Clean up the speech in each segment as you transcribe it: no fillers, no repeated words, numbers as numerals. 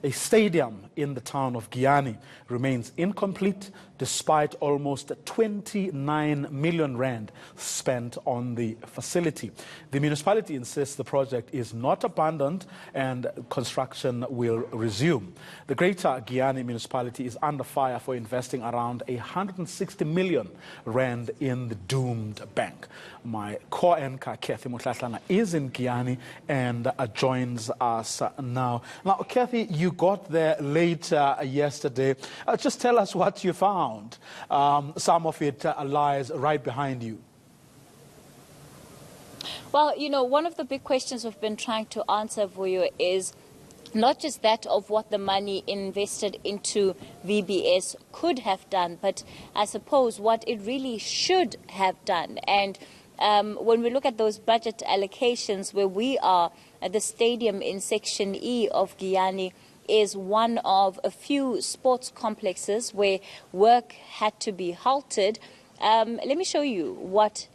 A stadium in the town of Giyani remains incomplete despite almost 29 million rand spent on the facility. The municipality insists the project is not abandoned and construction will resume. The Greater Giyani Municipality is under fire for investing around 160 million rand in the doomed bank. My co-anchor, Cathy Mohlahlana, is in Giyani and joins us now. Now, Cathy, you got there late yesterday. Just tell us what you found. Some of it lies right behind you. Well, you know, one of the big questions we've been trying to answer for you is not just that of what the money invested into VBS could have done, but I suppose what it really should have done. And when we look at those budget allocations where we are at the stadium in Section E of Giyani, is one of a few sports complexes where work had to be halted. Let me show you what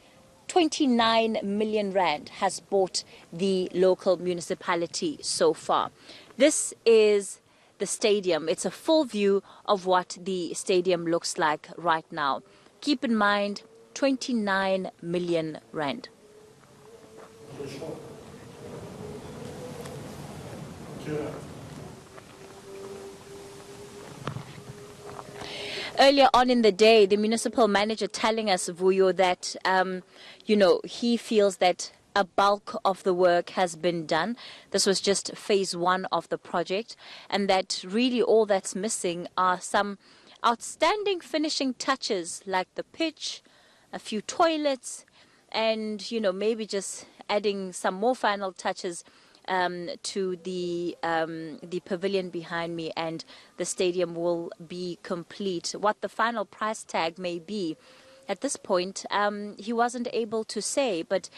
29 million rand has bought the local municipality so far. This is the stadium. It's a full view of what the stadium looks like right now. Keep in mind, 29 million rand. Earlier on in the day, the municipal manager telling us, Vuyo, that, you know, he feels that a bulk of the work has been done. This was just phase one of the project, and that really all that's missing are some outstanding finishing touches like the pitch, a few toilets, and, you know, maybe just adding some more final touches to the pavilion behind me, and the stadium will be complete. What the final price tag may be at this point, he wasn't able to say, but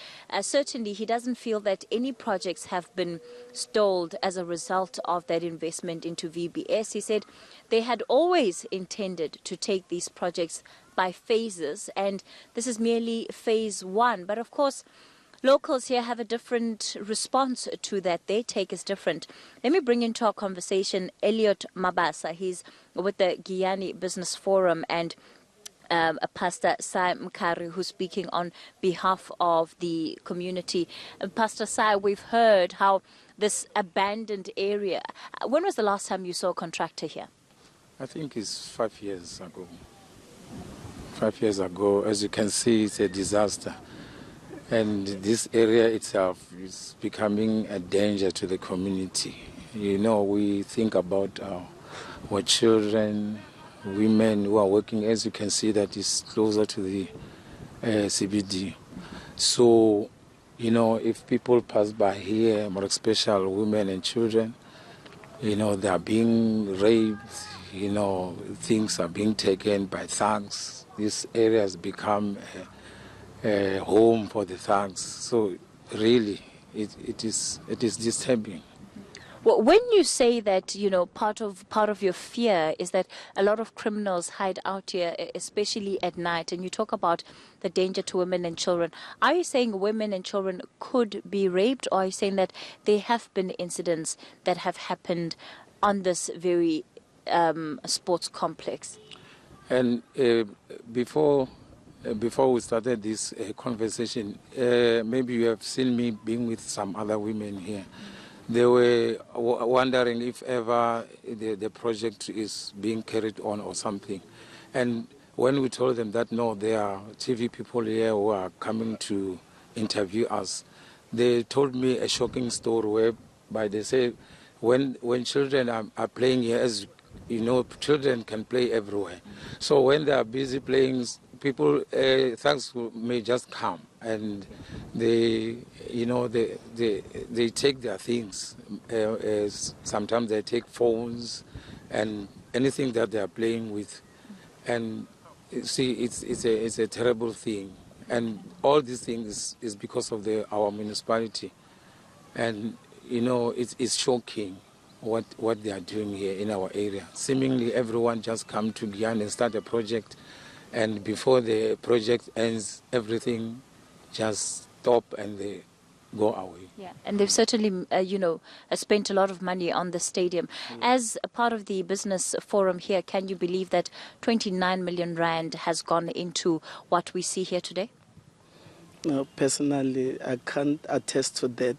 certainly he doesn't feel that any projects have been stalled as a result of that investment into VBS. He said they had always intended to take these projects by phases, and this is merely phase one. But of course, locals here have a different response to that. Their take is different. Let me bring into our conversation Elliot Mabasa. He's with the Giyani Business Forum, and Pastor Sai Mkari, who's speaking on behalf of the community. Pastor Sai, we've heard how this abandoned area. When was the last time you saw a contractor here? I think it's 5 years ago. 5 years ago. As you can see, it's a disaster. And this area itself is becoming a danger to the community. You know, we think about our children, women who are working. As you can see, that is closer to the CBD. So, you know, if people pass by here, more especially women and children, you know, they are being raped, you know, things are being taken by thugs. This area has become a home for the thugs. So really, it is disturbing. Well, when you say that, you know, part of your fear is that a lot of criminals hide out here, especially at night, and you talk about the danger to women and children, are you saying women and children could be raped, or are you saying that there have been incidents that have happened on this very sports complex? And before we started this conversation, maybe you have seen me being with some other women here. They were wondering if ever the project is being carried on or something. And when we told them that, no, there are TV people here who are coming to interview us, they told me a shocking story whereby they say when children are playing here, as you know, children can play everywhere. So when they are busy playing, people, thugs may just come and they, you know, they take their things. Sometimes they take phones and anything that they are playing with. And see, it's a terrible thing. And all these things is because of our municipality. And, you know, it's shocking what they are doing here in our area. Seemingly everyone just come to Giyani and start a project, and before the project ends, everything just stop and go away. Yeah, and they've certainly, spent a lot of money on the stadium. As a part of the business forum here, can you believe that 29 million rand has gone into what we see here today? No, personally, I can't attest to that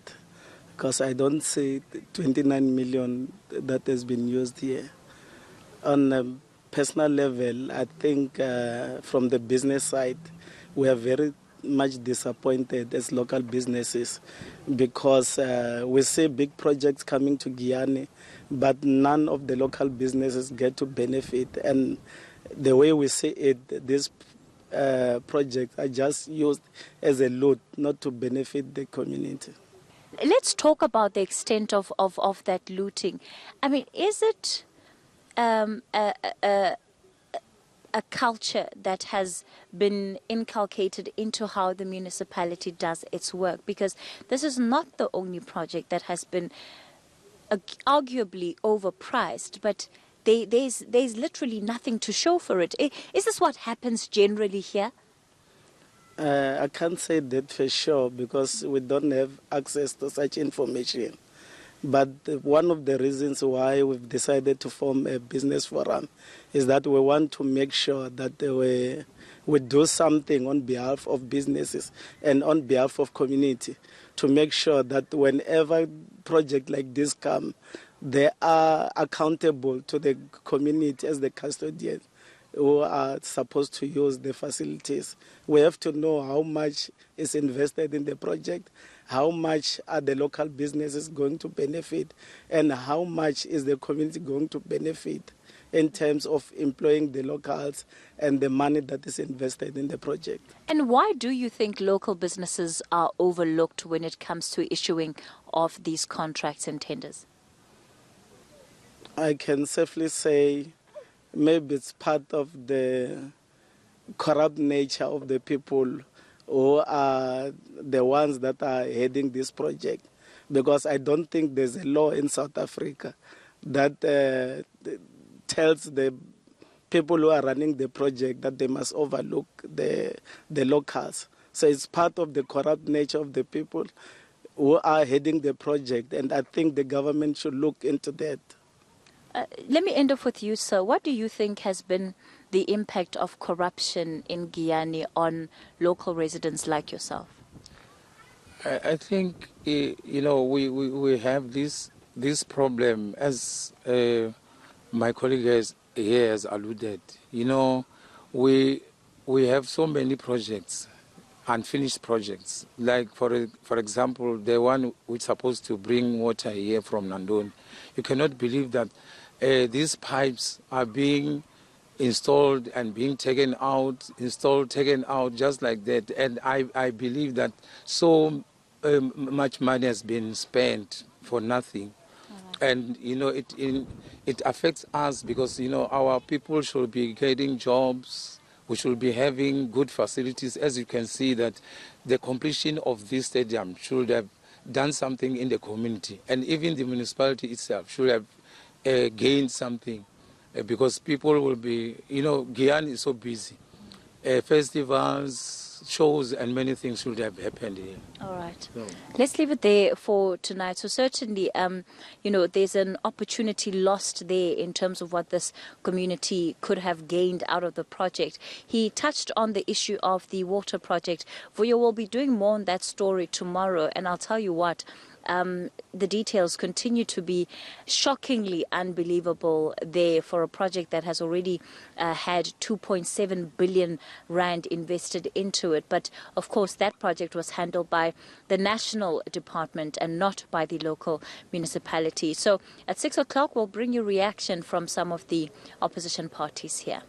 because I don't see the 29 million that has been used here. On a personal level, I think from the business side, we are very much disappointed as local businesses because we see big projects coming to Giyani, but none of the local businesses get to benefit. And the way we see it, these projects are just used as a loot, not to benefit the community. Let's talk about the extent of that looting. I mean, is it a culture that has been inculcated into how the municipality does its work? Because this is not the only project that has been arguably overpriced, but there's literally nothing to show for it. Is this what happens generally here? I can't say that for sure because we don't have access to such information. But one of the reasons why we've decided to form a business forum is that we want to make sure that we do something on behalf of businesses and on behalf of community to make sure that whenever project like this come, they are accountable to the community as the custodians who are supposed to use the facilities. We have to know how much is invested in the project, how much are the local businesses going to benefit, and how much is the community going to benefit in terms of employing the locals and the money that is invested in the project. And why do you think local businesses are overlooked when it comes to issuing of these contracts and tenders? I can safely say maybe it's part of the corrupt nature of the people who are the ones that are heading this project. Because I don't think there's a law in South Africa that tells the people who are running the project that they must overlook the locals. So it's part of the corrupt nature of the people who are heading the project, and I think the government should look into that. Let me end off with you, sir. What do you think has been the impact of corruption in Giyani on local residents like yourself? I think, we have this problem, as my colleague here has alluded. We have so many projects, unfinished projects. Like, for example, the one which is supposed to bring water here from Nandoni. You cannot believe that these pipes are being installed and being taken out, taken out, just like that. And I believe that so much money has been spent for nothing. And, it affects us because, our people should be getting jobs. We should be having good facilities. As you can see, that the completion of this stadium should have done something in the community. And even the municipality itself should have gained something because people will be, Giyani is so busy. Festivals, shows, and many things should have happened here. All right. So let's leave it there for tonight. So certainly, there's an opportunity lost there in terms of what this community could have gained out of the project. He touched on the issue of the water project. Vuyo will be doing more on that story tomorrow, and I'll tell you what, the details continue to be shockingly unbelievable there for a project that has already had 2.7 billion rand invested into it. But of course, that project was handled by the national department and not by the local municipality. So at 6 o'clock, we'll bring you reaction from some of the opposition parties here.